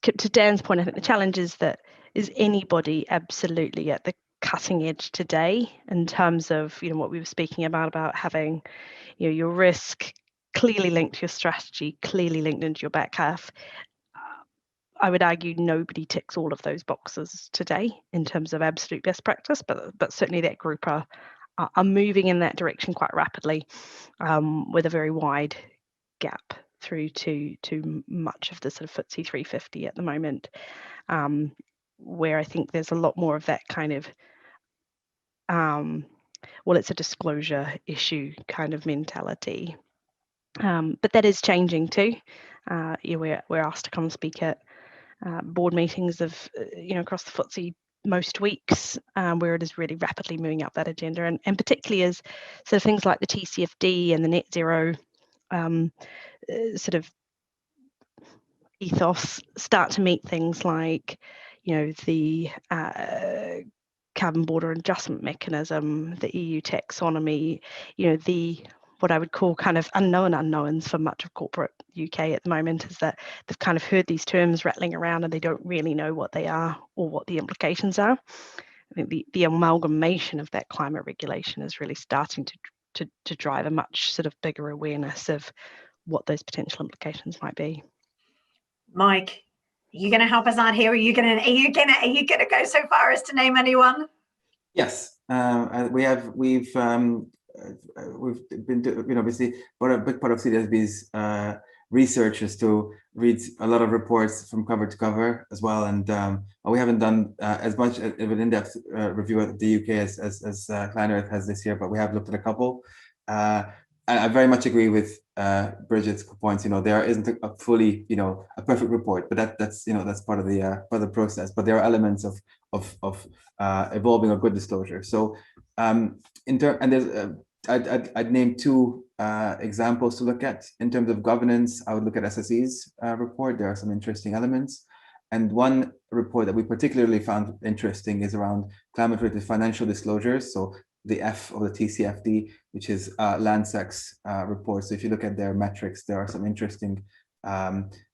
to Dan's point, I think the challenge is that is anybody absolutely at the cutting edge today in terms of, you know, what we were speaking about having, you know, your risk clearly linked to your strategy, clearly linked into your back half. I would argue nobody ticks all of those boxes today in terms of absolute best practice, but certainly that group are moving in that direction quite rapidly, with a very wide gap through to much of the sort of FTSE 350 at the moment, where I think there's a lot more of that kind of well, it's a disclosure issue kind of mentality, but that is changing too. We're asked to come and speak at board meetings of you know, across the FTSE most weeks, where it is really rapidly moving up that agenda, and particularly as sort of things like the TCFD and the net zero sort of ethos start to meet things like, you know, the carbon border adjustment mechanism, the EU taxonomy, you know, the what I would call kind of unknown unknowns for much of corporate UK at the moment is that they've kind of heard these terms rattling around and they don't really know what they are or what the implications are. I think the amalgamation of that climate regulation is really starting to drive a much sort of bigger awareness of what those potential implications might be. Mike, are you going to help us out here? Are you going to go so far as to name anyone? Yes, we've been, you know, obviously, but a big part of Cdsb's research is to read a lot of reports from cover to cover as well, and we haven't done as much of an in-depth review of the UK as Klein Earth has this year, but we have looked at a couple. I very much agree with Bridget's points. You know, there isn't a fully, you know, a perfect report, but that's you know, that's part of the process. But there are elements of evolving a good disclosure. So and there's I'd name two examples to look at in terms of governance. I would look at SSE's report. There are some interesting elements, and one report that we particularly found interesting is around climate-related financial disclosures. So the F of the TCFD, which is Landsec's report. So if you look at their metrics, there are some interesting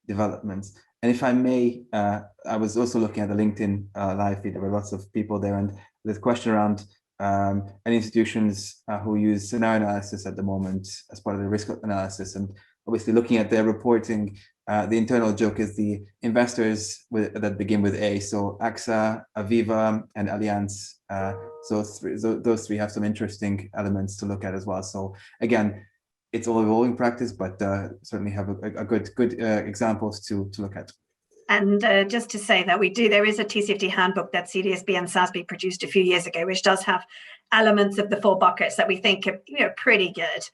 developments. And if I may, I was also looking at the LinkedIn live feed. There were lots of people there, and there's a question around any institutions who use scenario analysis at the moment as part of the risk analysis. And obviously looking at their reporting, the internal joke is the investors that begin with A. So AXA, Aviva, and Allianz. So those three have some interesting elements to look at as well. So again, it's all evolving practice, but certainly have a good examples to look at. And just to say that there is a TCFD handbook that Cdsb and SASB produced a few years ago, which does have elements of the 4 buckets that we think are pretty good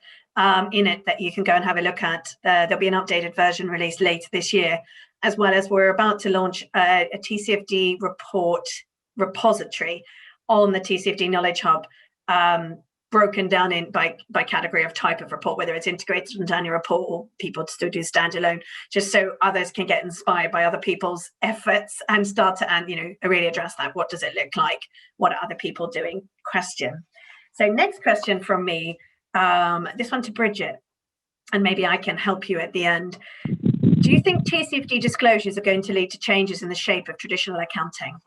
in it, that you can go and have a look at. There'll be an updated version released later this year, as well as we're about to launch a TCFD report repository on the TCFD Knowledge Hub, broken down by category of type of report, whether it's integrated into annual report or people still do standalone, just so others can get inspired by other people's efforts and start to really address that. What does it look like? What are other people doing? Question. So next question from me, this one to Bridget, and maybe I can help you at the end. Do you think TCFD disclosures are going to lead to changes in the shape of traditional accounting?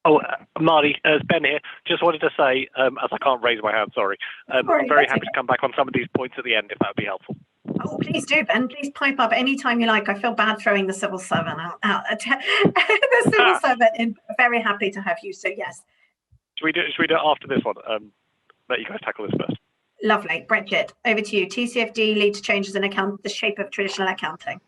Oh, Marty, it's Ben here. Just wanted to say, as I can't raise my hand, sorry. I'm very happy to come back on some of these points at the end, if that would be helpful. Oh, please do, Ben. Please pipe up anytime you like. I feel bad throwing the civil servant out. The civil servant, and very happy to have you. So yes. Should we do it after this one? Let you guys tackle this first. Lovely, Bridget. Over to you. TCFD lead to changes in the shape of traditional accounting.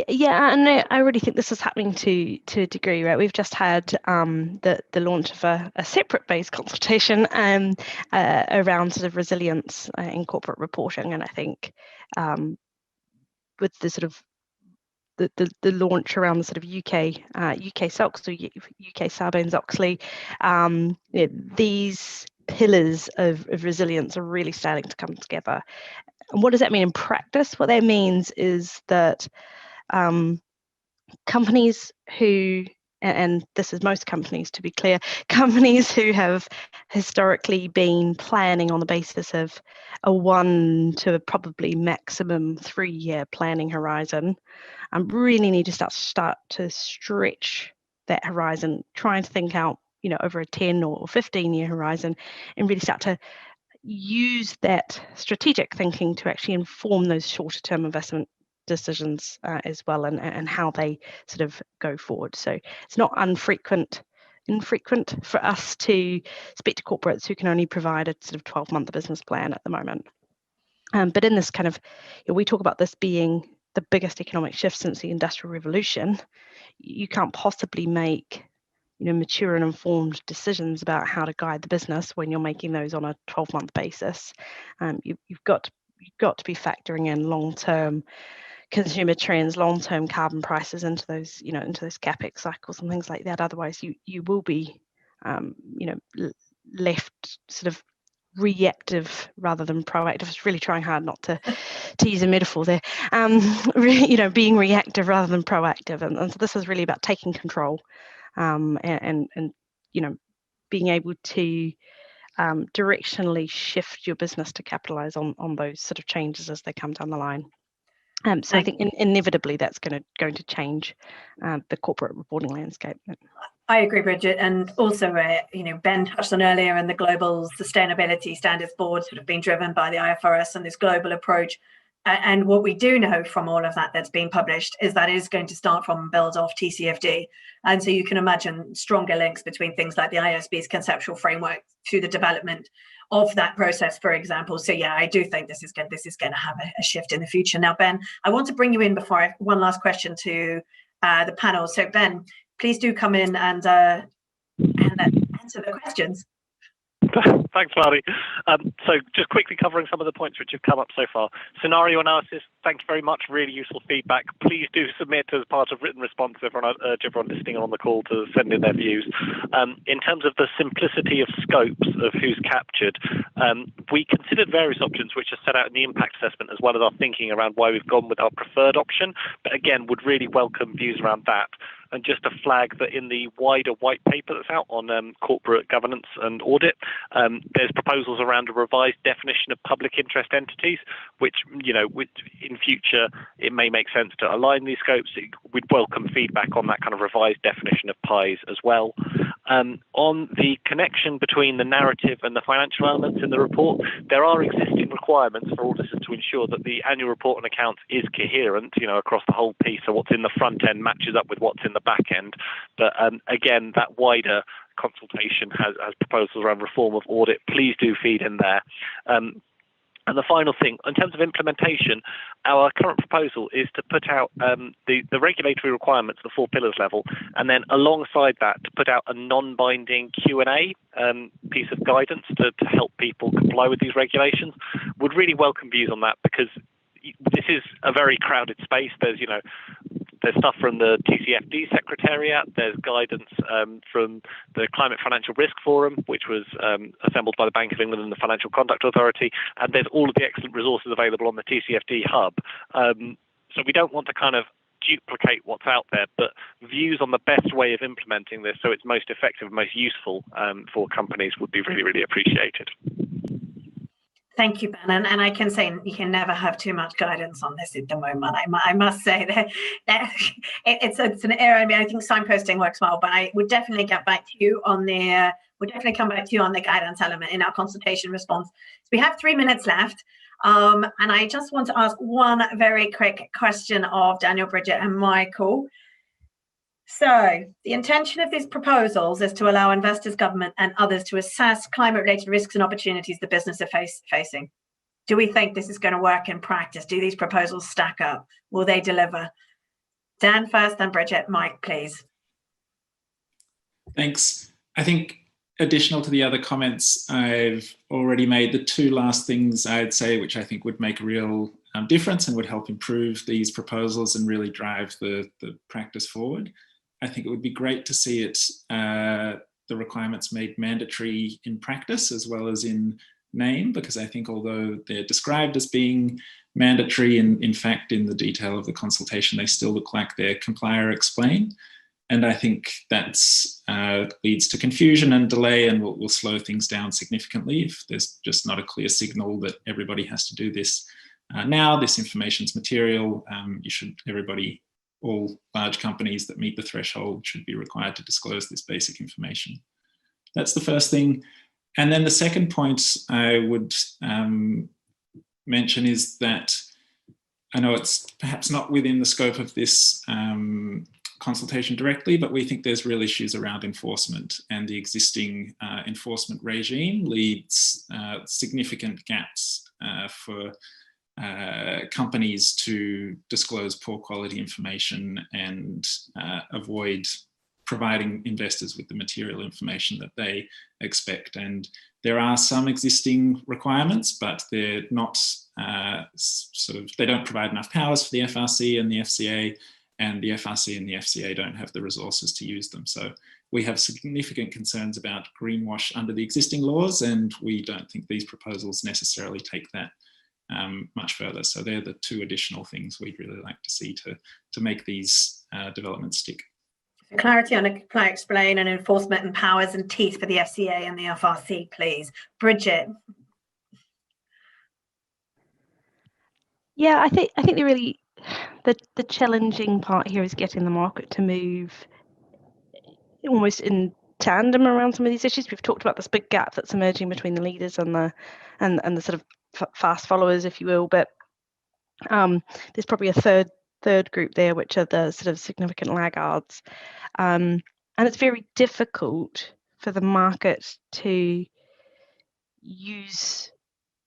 Yeah, and I really think this is happening to a degree, right? We've just had the launch of a separate BEIS consultation around sort of resilience in corporate reporting, and I think with the sort of the launch around the sort of UK SOX or UK Sarbanes-Oxley, these pillars of resilience are really starting to come together. And what does that mean in practice? What that means is that companies who, and this is most companies to be clear, companies who have historically been planning on the basis of a 1 to probably maximum 3-year planning horizon, really need to start to stretch that horizon, trying to think out, over a 10 or 15-year horizon, and really start to use that strategic thinking to actually inform those shorter term investment decisions as well, and how they sort of go forward. So it's not infrequent for us to speak to corporates who can only provide a sort of 12-month business plan at the moment. But in this kind of, we talk about this being the biggest economic shift since the Industrial Revolution. You can't possibly make mature and informed decisions about how to guide the business when you're making those on a 12-month basis. You've got to be factoring in long-term consumer trends, long-term carbon prices into those, into those capex cycles and things like that. Otherwise, you will be, left sort of reactive rather than proactive. It's really trying hard not to use a metaphor there. Being reactive rather than proactive, and so this is really about taking control, and being able to directionally shift your business to capitalize on those sort of changes as they come down the line. So I think inevitably that's going to change the corporate reporting landscape. I agree, Bridget, and also Ben touched on earlier, and the Global Sustainability Standards Board sort of being driven by the IFRS and this global approach. And what we do know from all of that that's being published is that it is going to start from and build off TCFD. And so you can imagine stronger links between things like the ISB's conceptual framework to the development of that process, for example. So yeah, I do think this is going to have a shift in the future. Now, Ben, I want to bring you in before one last question to the panel. So Ben, please do come in and answer the questions. Thanks, Marty. So just quickly covering some of the points which have come up so far. Scenario analysis, thank you very much. Really useful feedback. Please do submit as part of written response. I urge everyone listening on the call to send in their views. In terms of the simplicity of scopes of who's captured, we considered various options which are set out in the impact assessment, as well as our thinking around why we've gone with our preferred option. But again, would really welcome views around that. And just to flag that in the wider white paper that's out on corporate governance and audit, there's proposals around a revised definition of public interest entities, which, in future, it may make sense to align these scopes. We'd welcome feedback on that kind of revised definition of PIEs as well. On the connection between the narrative and the financial elements in the report, there are existing requirements for auditors to ensure that the annual report and accounts is coherent, across the whole piece. So what's in the front end matches up with what's in the back end. But again, that wider consultation has proposals around reform of audit. Please do feed in there. And the final thing, in terms of implementation, our current proposal is to put out the regulatory requirements, the 4 pillars level, and then alongside that to put out a non-binding Q&A piece of guidance to help people comply with these regulations. Would really welcome views on that, because this is a very crowded space. There's stuff from the Tcfd Secretariat, there's guidance from the Climate Financial Risk Forum, which was assembled by the Bank of England and the Financial Conduct Authority, and there's all of the excellent resources available on the Tcfd hub. So we don't want to kind of duplicate what's out there, but views on the best way of implementing this so it's most effective and most useful for companies would be really, really appreciated. Thank you, Ben. And I can say you can never have too much guidance on this at the moment. I must say that it's an area. I mean, I think signposting works well, but I would definitely get back to you on the. We'll definitely come back to you on the guidance element in our consultation response. So we have 3 minutes left, and I just want to ask one very quick question of Daniel, Bridget, and Michael. So the intention of these proposals is to allow investors, government, and others to assess climate-related risks and opportunities the business are facing. Do we think this is going to work in practice? Do these proposals stack up? Will they deliver? Dan first, then Bridget. Mike, please. Thanks. I think additional to the other comments I've already made, the 2 last things I'd say, which I think would make a real difference and would help improve these proposals and really drive the practice forward. I think it would be great to see it, the requirements made mandatory in practice as well as in name, because I think although they're described as being mandatory, in fact, in the detail of the consultation, they still look like they're comply or explain. And I think that leads to confusion and delay, and will slow things down significantly if there's just not a clear signal that everybody has to do this now. This information's material. All large companies that meet the threshold should be required to disclose this basic information. That's the first thing. And then the second point I would mention is that I know it's perhaps not within the scope of this consultation directly, but we think there's real issues around enforcement, and the existing enforcement regime leaves significant gaps for companies to disclose poor quality information and avoid providing investors with the material information that they expect. And there are some existing requirements, but they're not they don't provide enough powers for the FRC and the FCA, and the FRC and the FCA don't have the resources to use them. So we have significant concerns about greenwash under the existing laws, and we don't think these proposals necessarily take that much further. So they're the 2 additional things we'd really like to see to make these developments stick. Clarity on apply, explain, and enforcement and powers and teeth for the FCA and the FRC, please. Bridget. Yeah, I think the challenging part here is getting the market to move almost in tandem around some of these issues. We've talked about this big gap that's emerging between the leaders and the sort of fast followers, if you will, but there's probably a third group there, which are the sort of significant laggards, and it's very difficult for the market to use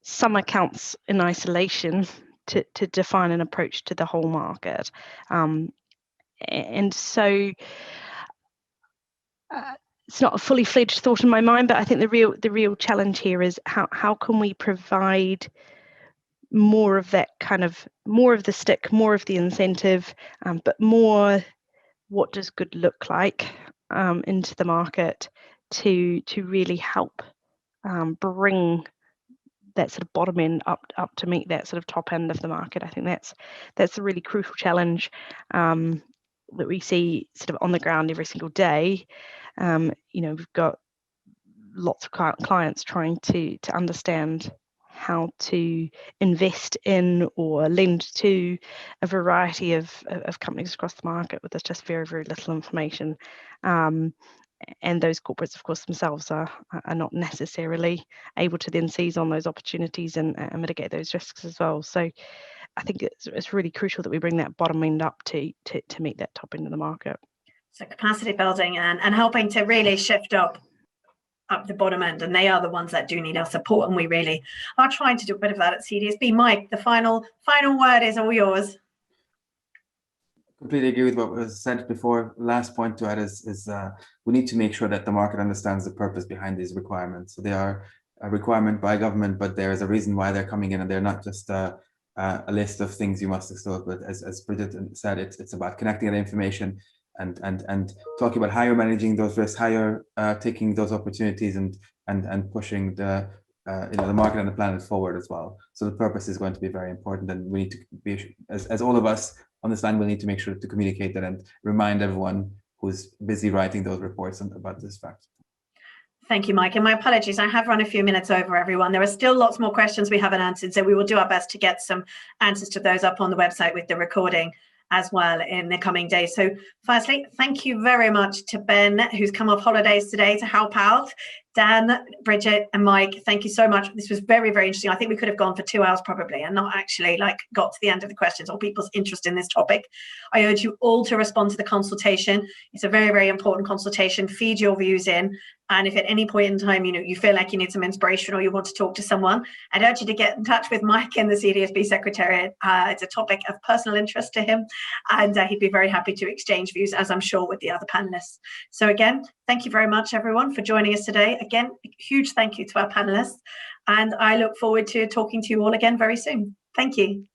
some accounts in isolation to define an approach to the whole market, and so it's not a fully fledged thought in my mind, but I think the real challenge here is how can we provide more of that more of the stick, more of the incentive, but more what does good look like into the market to really help bring that sort of bottom end up to meet that sort of top end of the market. I think that's a really crucial challenge that we see sort of on the ground every single day. We've got lots of clients trying to understand how to invest in or lend to a variety of companies across the market, but there's just very, very little information. And those corporates, of course, themselves are not necessarily able to then seize on those opportunities and mitigate those risks as well. So I think it's really crucial that we bring that bottom end up to meet that top end of the market. So capacity building and helping to really shift up up the bottom end, and they are the ones that do need our support, and we really are trying to do a bit of that at CDSB. Mike, the final word is all yours. Completely agree with what was said before. Last point to add is we need to make sure that the market understands the purpose behind these requirements. So they are a requirement by government, but there is a reason why they're coming in, and they're not just a list of things you must disclose. But as Bridget said, it's about connecting that information and talking about how you're managing those risks, how you're taking those opportunities and pushing the the market and the planet forward as well. So the purpose is going to be very important, and we need to be, as all of us on this line, we'll need to make sure to communicate that and remind everyone who's busy writing those reports about this fact. Thank you, Mike. And my apologies, I have run a few minutes over, everyone. There are still lots more questions we haven't answered, so we will do our best to get some answers to those up on the website with the recording as well in the coming days. So firstly, thank you very much to Ben, who's come off holidays today to help out. Dan, Bridget, and Mike, thank you so much. This was very, very interesting. I think we could have gone for 2 hours probably and not actually got to the end of the questions or people's interest in this topic. I urge you all to respond to the consultation. It's a very, very important consultation. Feed your views in. And if at any point in time, you feel like you need some inspiration or you want to talk to someone, I'd urge you to get in touch with Mike in the CDSB Secretariat. It's a topic of personal interest to him, and he'd be very happy to exchange views, as I'm sure with the other panelists. So again, thank you very much, everyone, for joining us today. Again, a huge thank you to our panelists, and I look forward to talking to you all again very soon. Thank you.